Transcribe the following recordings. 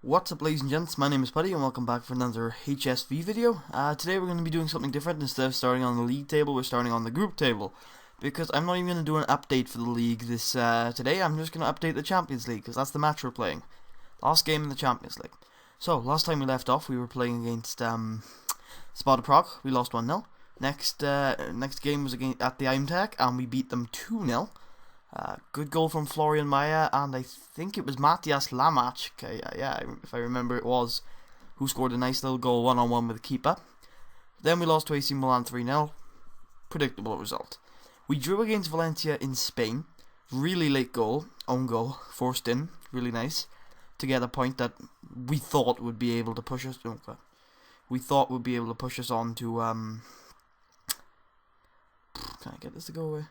What's up, ladies and gents, my name is Putty and welcome back for another HSV video. Today we're going to be doing something different. Instead of starting on the league table, we're starting on the group table. Because I'm not even going to do an update for the league today, I'm just going to update the Champions League, because that's the match we're playing. Last game in the Champions League. So, last time we left off, we were playing against Sparta Prague. We lost 1-0. Next game was at the Imtech, and we beat them 2-0. Good goal from Florian Maya, and I think it was Matthias Lamach, if I remember it was, who scored a nice little goal one-on-one with the keeper. Then we lost to AC Milan 3-0. Predictable result. We drew against Valencia in Spain. Really late goal, own goal, forced in, really nice, to get a point that we thought would be able to push us. On to, can I get this to go away?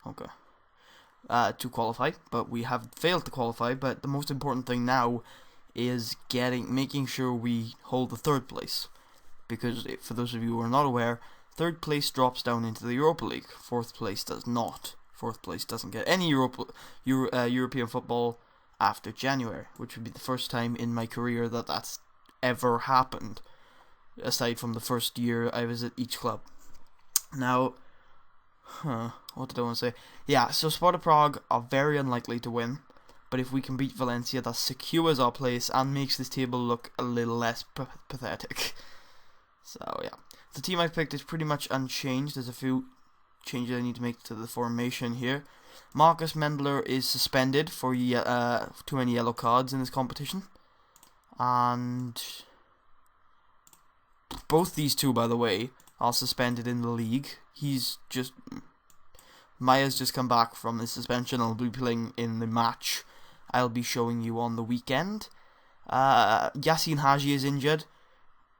Okay. To qualify, but we have failed to qualify. But the most important thing now is making sure we hold the third place, because for those of you who are not aware, third place drops down into the Europa League. Fourth place does not. Fourth place doesn't get any European football after January, which would be the first time in my career that that's ever happened, aside from the first year I was at each club. Now, what did I want to say? Yeah, so Sparta Prague are very unlikely to win, but if we can beat Valencia, that secures our place and makes this table look a little less pathetic. So yeah, the team I've picked is pretty much unchanged. There's a few changes I need to make to the formation here. Marcus Mendler is suspended for too many yellow cards in this competition, and both these two, by the way, are suspended in the league. Maya's just come back from the suspension and will be playing in the match I'll be showing you on the weekend. Yassine Haji is injured,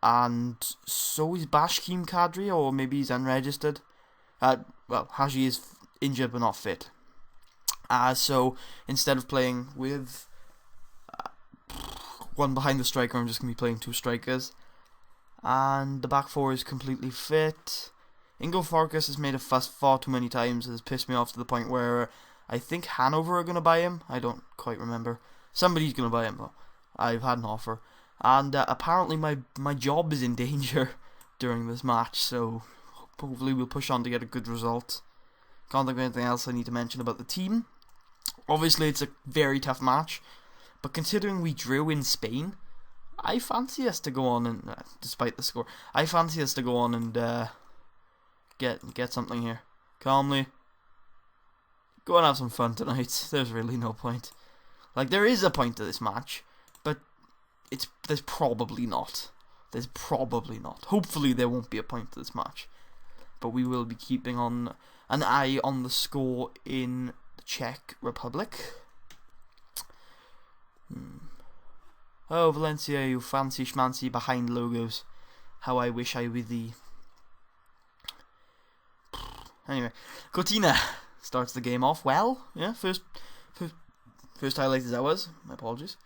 and so is Bashkim Kadri, or maybe he's unregistered. Haji is injured but not fit. So instead of playing with one behind the striker, I'm just going to be playing two strikers. And the back four is completely fit. Ingo Farkas has made a fuss far too many times. It has pissed me off to the point where I think Hanover are going to buy him. I don't quite remember. Somebody's going to buy him though. I've had an offer. And apparently my job is in danger during this match, so hopefully we'll push on to get a good result. Can't think of anything else I need to mention about the team. Obviously it's a very tough match, but considering we drew in Spain, I fancy us to go on and, despite the score, I fancy us to go on and get something here. Calmly. Go and have some fun tonight. There's really no point. Like, there is a point to this match, but there's probably not. There's probably not. Hopefully there won't be a point to this match. But we will be keeping on an eye on the score in the Czech Republic. Oh, Valencia, you fancy schmancy behind logos. How I wish I were thee. Anyway, Cortina starts the game off well. Yeah, first highlight is ours. My apologies.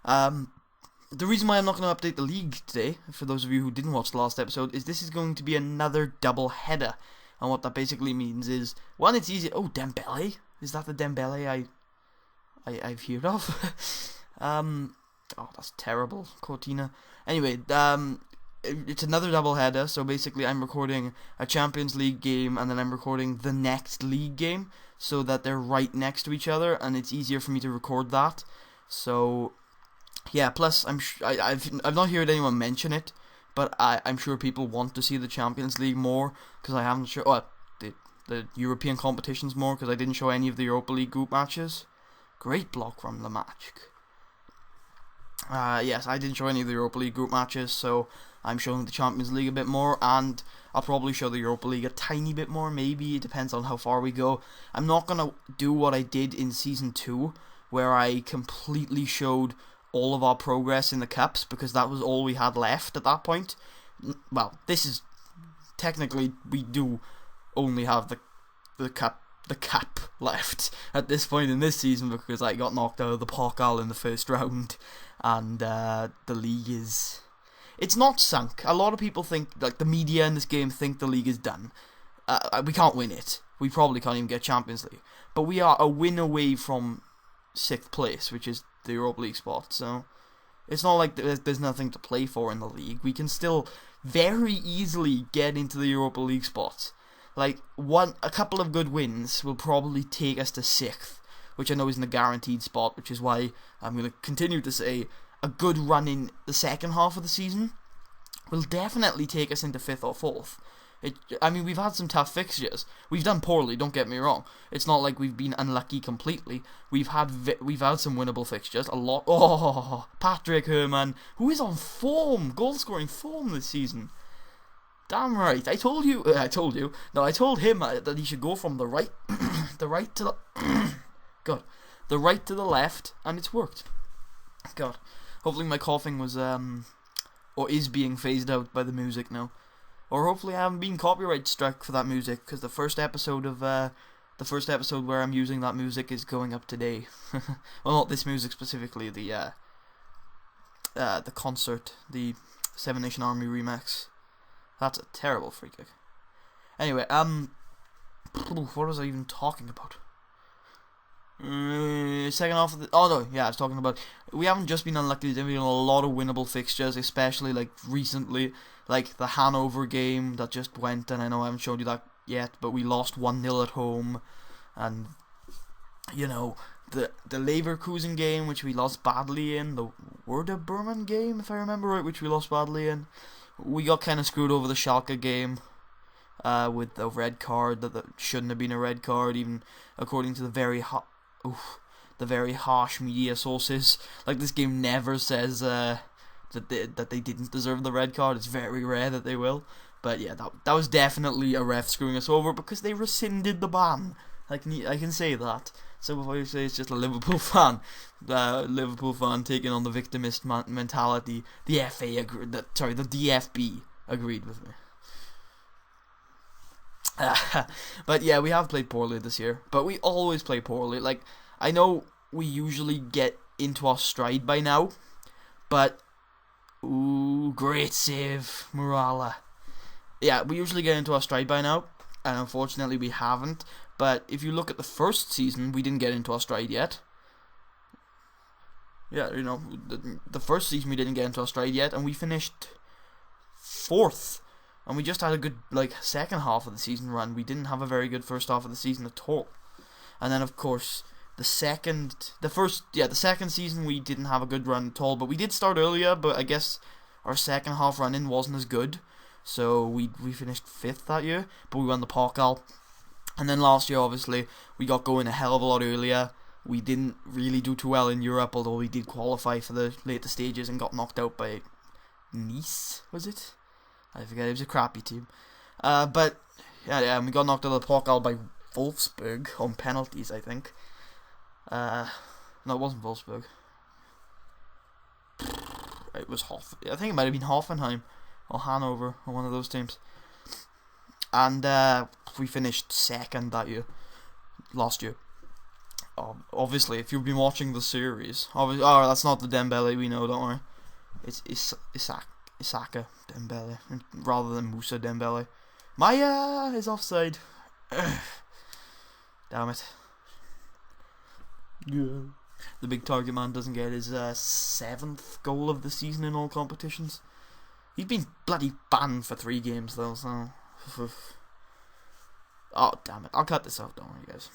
The reason why I'm not going to update the league today, for those of you who didn't watch the last episode, is this is going to be another double header. And what that basically means is, one, it's easy. Oh, Dembele? Is that the Dembele I've heard of? Oh, that's terrible, Cortina. Anyway, it's another double header, so basically I'm recording a Champions League game and then I'm recording the next league game, so that they're right next to each other and it's easier for me to record that. So yeah, plus I've not heard anyone mention it, but I'm sure people want to see the Champions League more, because I haven't shown the European competitions more, because I didn't show any of the Europa League group matches. Great block from Lamach. Yes, I didn't show any of the Europa League group matches, so I'm showing the Champions League a bit more, and I'll probably show the Europa League a tiny bit more, maybe. It depends on how far we go. I'm not going to do what I did in Season 2, where I completely showed all of our progress in the Cups, because that was all we had left at that point. Well, this is... Technically, we do only have the Cup left at this point in this season, because I got knocked out of the Pokal in the first round, and the league is... It's not sunk. A lot of people think, like the media in this game think the league is done. We can't win it. We probably can't even get Champions League. But we are a win away from 6th place, which is the Europa League spot. So it's not like there's nothing to play for in the league. We can still very easily get into the Europa League spot. Like, a couple of good wins will probably take us to 6th, which I know isn't a guaranteed spot, which is why I'm going to continue to say a good run in the second half of the season will definitely take us into 5th or 4th. We've had some tough fixtures. We've done poorly, don't get me wrong. It's not like we've been unlucky completely. We've had some winnable fixtures, a lot. Oh, Patrick Herrmann, who is on form, goal-scoring form this season. Damn right. I told him that he should go from the right, the right to the, God, the right to the left, and it's worked. God, hopefully my coughing was or is being phased out by the music now, or hopefully I haven't been copyright struck for that music, because the first episode where I'm using that music is going up today. Well, not this music specifically, the concert, the Seven Nation Army remix. That's a terrible free kick. Anyway, what was I even talking about? Second half of I was talking about, we haven't just been unlucky, there's been a lot of winnable fixtures, especially like recently, like the Hanover game that just went, and I know I haven't showed you that yet, but we lost 1-0 at home, and you know, the Leverkusen game, which we lost badly in, the Werder Bremen game, if I remember right, which we lost badly in. We got kind of screwed over the Schalke game with the red card that shouldn't have been a red card, even according to the very harsh media sources. Like, this game never says that they didn't deserve the red card. It's very rare that they will. But yeah, that was definitely a ref screwing us over, because they rescinded the ban. I can say that. So before you say it's just a Liverpool fan taking on the victimist mentality, the DFB agreed with me. But yeah, we have played poorly this year, but we always play poorly. Like, I know we usually get into our stride by now, but great save, Murala. Yeah, we usually get into our stride by now, and unfortunately we haven't. But if you look at the first season, we didn't get into our stride yet. Yeah, you know, the first season we didn't get into our stride yet, and we finished 4th. And we just had a good, second half of the season run. We didn't have a very good first half of the season at all. And then, of course, the second season we didn't have a good run at all. But we did start earlier, but I guess our second half run-in wasn't as good. So we finished 5th that year, but we won the Pokal. And then last year, obviously, we got going a hell of a lot earlier. We didn't really do too well in Europe, although we did qualify for the later stages and got knocked out by Nice, was it? I forget, it was a crappy team. But we got knocked out of the Pokal by Wolfsburg on penalties, I think. No, it wasn't Wolfsburg. It was I think it might have been Hoffenheim or Hanover or one of those teams. And we finished 2nd that year, last year. Obviously, if you've been watching the series, that's not the Dembele we know, don't worry. It's Isaka Dembele, rather than Musa Dembele. Maya is offside. Damn it. Yeah. The big target man doesn't get his 7th goal of the season in all competitions. He's been bloody banned for 3 games though, so... Oh, damn it. I'll cut this out, don't worry, guys.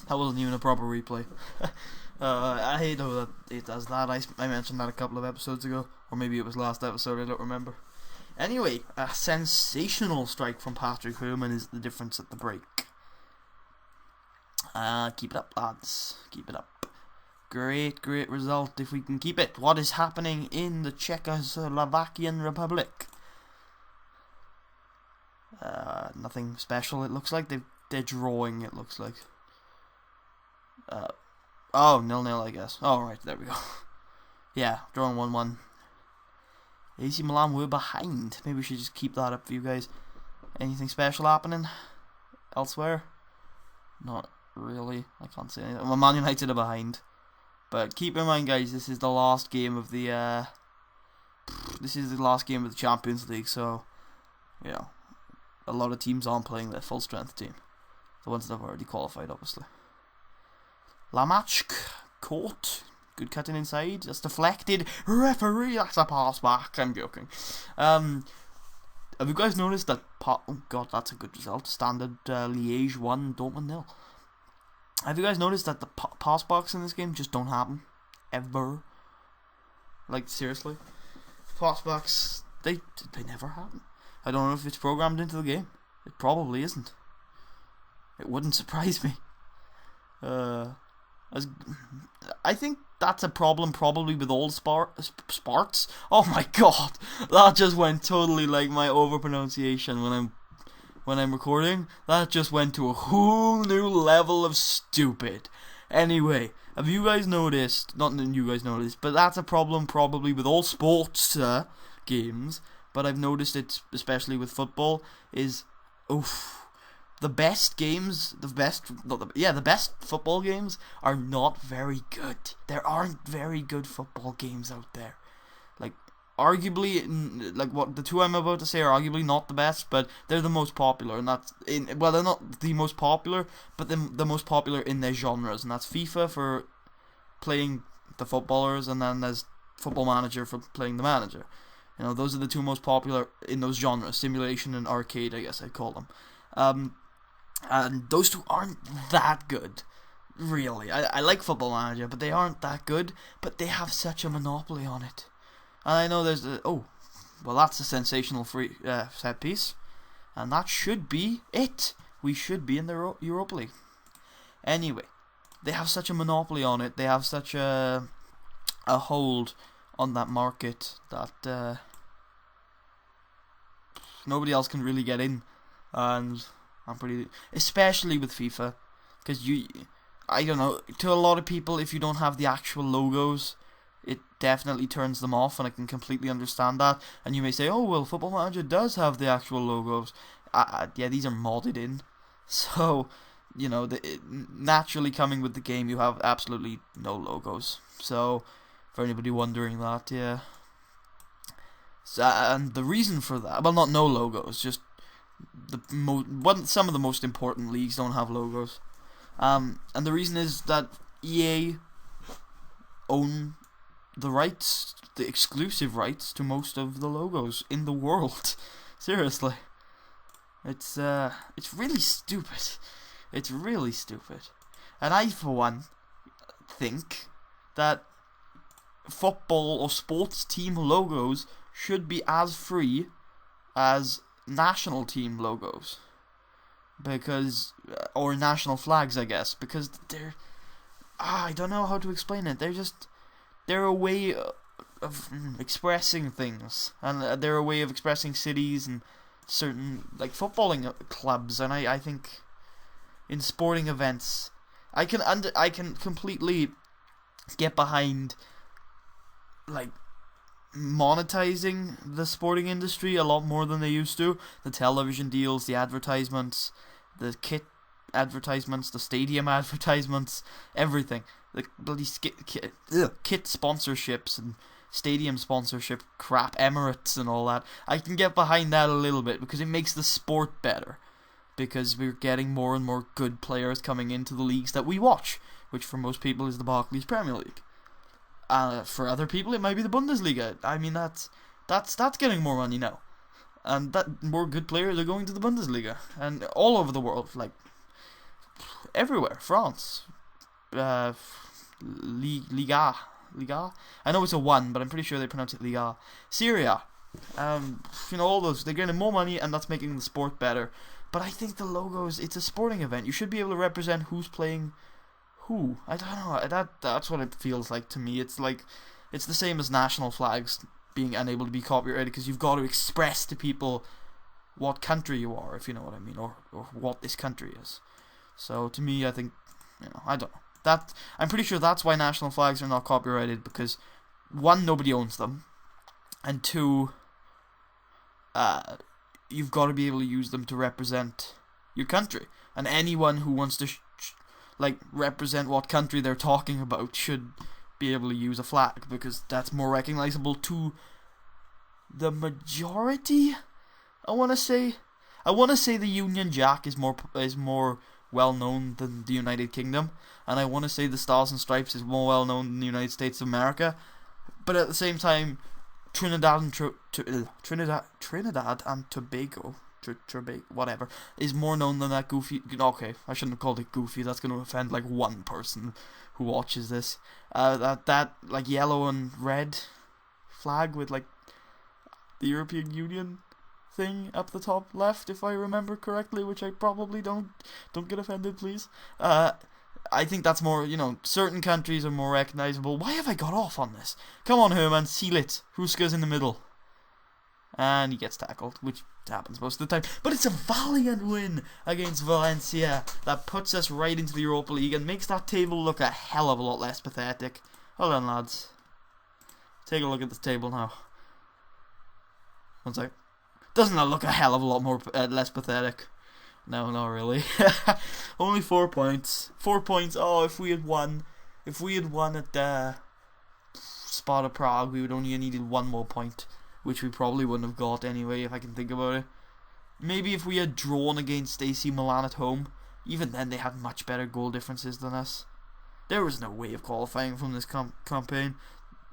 That wasn't even a proper replay. I know that it does that. I mentioned that a couple of episodes ago, or maybe it was last episode, I don't remember. Anyway, a sensational strike from Patrick Hoeman is the difference at the break. Keep it up, lads. Keep it up. Great result if we can keep it. What is happening in the Czechoslovakian Republic? Nothing special, it looks like. They're drawing, it looks like. 0-0, I guess. Oh, right, there we go. Yeah, drawing 1-1. AC Milan were behind. Maybe we should just keep that up for you guys. Anything special happening elsewhere? Not really. I can't say anything. Well, Man United are behind. But keep in mind, guys, this is the last game of the Champions League, so you know, a lot of teams aren't playing their full strength team. The ones that have already qualified, obviously. Lamachk caught. Good cutting inside. That's deflected. Referee, that's a pass back. I'm joking. Have you guys noticed that? Oh god, that's a good result. Standard Liège 1, Dortmund 0. Have you guys noticed that the pass box in this game just don't happen ever? Like seriously, pass backs they never happen. I don't know if it's programmed into the game. It probably isn't. It wouldn't surprise me. I think that's a problem probably with all sports. Oh my god, that just went totally like my overpronunciation when I'm recording. That just went to a whole new level of stupid. Anyway, have you guys noticed? Not that you guys noticed, but that's a problem probably with all sports games. But I've noticed it especially with football is the best games, the best football games are not very good. There aren't very good football games out there. Like, arguably, like what the two I'm about to say are arguably not the best, but they're the most popular, and they're not the most popular, but the most popular in their genres, and that's FIFA for playing the footballers, and then there's Football Manager for playing the manager. You know, those are the two most popular in those genres, simulation and arcade, I guess I'd call them. And those two aren't that good, really. I like Football Manager, but they aren't that good, but they have such a monopoly on it. And I know there's that's a sensational free set piece, and that should be it. We should be in the Europa League. Anyway, they have such a monopoly on it, they have such a hold on that market that nobody else can really get in, and especially with FIFA, because I don't know, to a lot of people, if you don't have the actual logos, it definitely turns them off, and I can completely understand that. And you may say, oh well, Football Manager does have the actual logos. Yeah, these are modded in, so you know, naturally coming with the game, you have absolutely no logos. So for anybody wondering that, yeah. So, and the reason for that, well, not no logos, just some of the most important leagues don't have logos, and the reason is that EA own the rights, the exclusive rights to most of the logos in the world. Seriously, it's really stupid. It's really stupid, and I, for one, think that football or sports team logos should be as free as national team logos, because or national flags, I guess, because they're I don't know how to explain it. They're a way of expressing things, and they're a way of expressing cities and certain like footballing clubs, and I think in sporting events I can completely get behind like monetizing the sporting industry a lot more than they used to. The television deals, the advertisements, the kit advertisements, the stadium advertisements, everything. The bloody kit sponsorships and stadium sponsorship crap, Emirates and all that. I can get behind that a little bit because it makes the sport better. Because we're getting more and more good players coming into the leagues that we watch, which for most people is the Barclays Premier League. For other people, it might be the Bundesliga. I mean, that's getting more money now, and that more good players are going to the Bundesliga and all over the world. Like everywhere. France, Liga. I know it's a 1, but I'm pretty sure they pronounce it Liga. Syria. All those. They're getting more money, and that's making the sport better. But I think the logos, it's a sporting event. You should be able to represent who's playing who. I don't know. That's what it feels like to me. It's like, it's the same as national flags being unable to be copyrighted, because you've got to express to people what country you are, if you know what I mean, or what this country is. So to me, I think, I don't know. I'm pretty sure that's why national flags are not copyrighted, because 1, nobody owns them, and 2, you've got to be able to use them to represent your country, and anyone who wants to represent what country they're talking about should be able to use a flag, because that's more recognizable to the majority. I want to say the Union Jack is more well known than the United Kingdom, and I want to say the Stars and Stripes is more well known than the United States of America. But at the same time, Trinidad and Tobago, whatever, is more known than that goofy. Okay, I shouldn't have called it goofy. That's going to offend like one person who watches this. That like yellow and red flag with like the European Union thing up the top left, if I remember correctly, which I probably don't get offended, please. I think that's more, certain countries are more recognizable. Why have I got off on this? Come on, Herman, seal it. Huska's in the middle. And he gets tackled, which happens most of the time. But it's a valiant win against Valencia that puts us right into the Europa League and makes that table look a hell of a lot less pathetic. Hold on, lads. Take a look at this table now. One sec. Doesn't that look a hell of a lot more less pathetic? No, not really. Only 4 points. 4 points. Oh, if we had won at Sparta Prague, we would only have needed 1 more point, which we probably wouldn't have got anyway, if I can think about it. Maybe if we had drawn against AC Milan at home, even then they had much better goal differences than us. There was no way of qualifying from this campaign.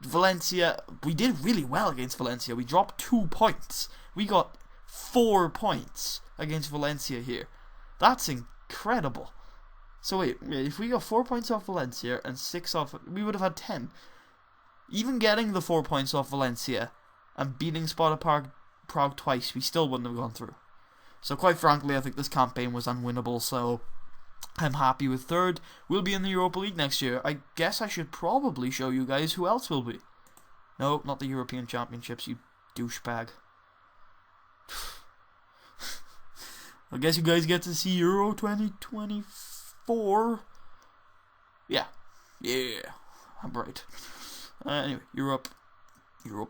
Valencia, we did really well against Valencia. We dropped 2 points. We got 4 points against Valencia here. That's incredible. So wait, if we got 4 points off Valencia and 6 off, we would have had 10. Even getting the 4 points off Valencia and beating Sparta Prague twice, we still wouldn't have gone through. So quite frankly, I think this campaign was unwinnable, so I'm happy with 3rd. We'll be in the Europa League next year. I guess I should probably show you guys who else will be. No, not the European Championships, you douchebag. I guess you guys get to see Euro 2024. Yeah, I'm right. Anyway, Europa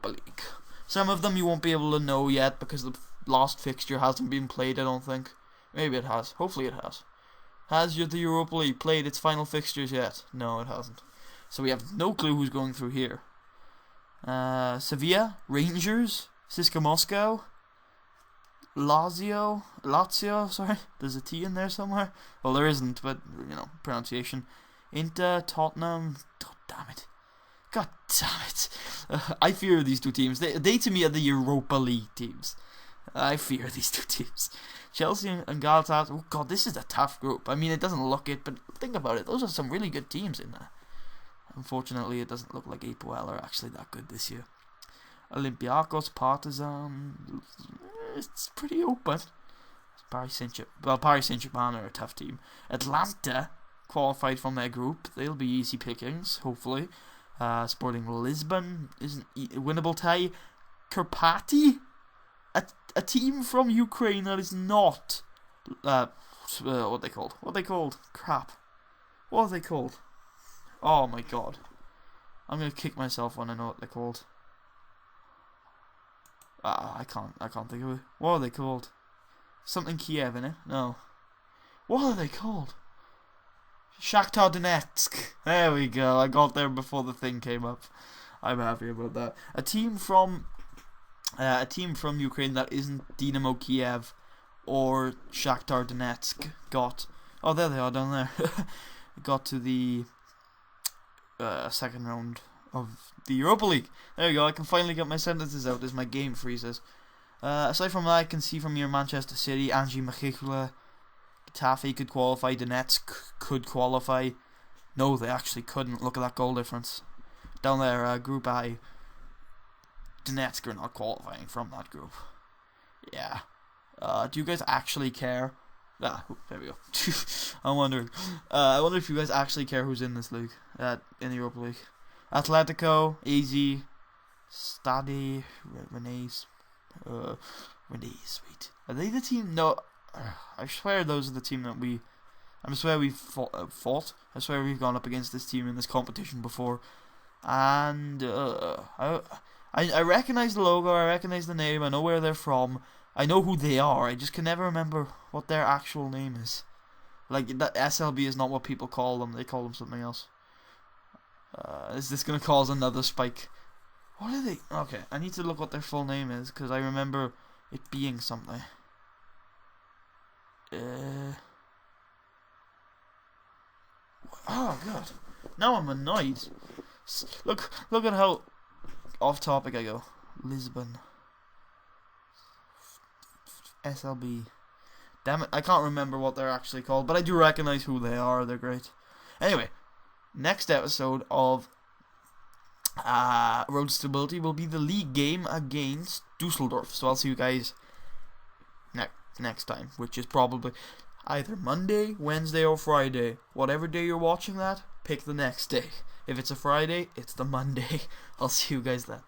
League. Some of them you won't be able to know yet because the last fixture hasn't been played, I don't think. Maybe it has. Hopefully it has. Has the Europa League played its final fixtures yet? No, it hasn't. So we have no clue who's going through here. Sevilla, Rangers, CSKA Moscow, Lazio, sorry. There's a T in there somewhere. Well, there isn't, but, pronunciation. Inter, Tottenham. Oh, damn it. God damn it. I fear these 2 teams. They to me are the Europa League teams. I fear these 2 teams. Chelsea and Galatasaray. Oh god, this is a tough group. I mean, it doesn't look it, but think about it. Those are some really good teams in there. Unfortunately, it doesn't look like APOL are actually that good this year. Olympiacos, Partizan. It's pretty open. Paris Saint-Germain are a tough team. Atlanta qualified from their group. They'll be easy pickings, hopefully. Sporting Lisbon isn't winnable tie. Karpaty, a team from Ukraine that is not what are they called? Crap. What are they called? Oh my god. I'm gonna kick myself when I know what they're called. I can't think of it. What are they called? Something Kiev, innit? No. What are they called? Shakhtar Donetsk. There we go. I got there before the thing came up. I'm happy about that. A team from Ukraine that isn't Dynamo Kiev or Shakhtar Donetsk got. Oh, there they are down there. Got to the second round of the Europa League. There we go. I can finally get my sentences out as my game freezes. Aside from that, I can see from here Manchester City, Angie Machikula, Taffy could qualify. Donetsk could qualify. No, they actually couldn't. Look at that goal difference. Down there, Group I. Donetsk are not qualifying from that group. Yeah. Do you guys actually care? There we go. I'm wondering. I wonder if you guys actually care who's in this league. In the Europa League. Atletico, AZ, Stade, Rennes. Sweet. Are they the team? No. I swear those are the team that we... I swear we've fought. I swear we've gone up against this team in this competition before. And I recognize the logo, I recognize the name, I know where they're from, I know who they are, I just can never remember what their actual name is. Like, that SLB is not what people call them, they call them something else. Is this going to cause another spike? What are they? Okay, I need to look what their full name is, because I remember it being something. Oh god, now I'm annoyed. Look at how off topic I go. Lisbon. SLB. Damn it, I can't remember what they're actually called, but I do recognize who they are, they're great. Anyway, next episode of Road to Stability will be the league game against Dusseldorf. So I'll see you guys next time, which is probably either Monday, Wednesday, or Friday. Whatever day you're watching that, pick the next day. If it's a Friday, it's the Monday. I'll see you guys then.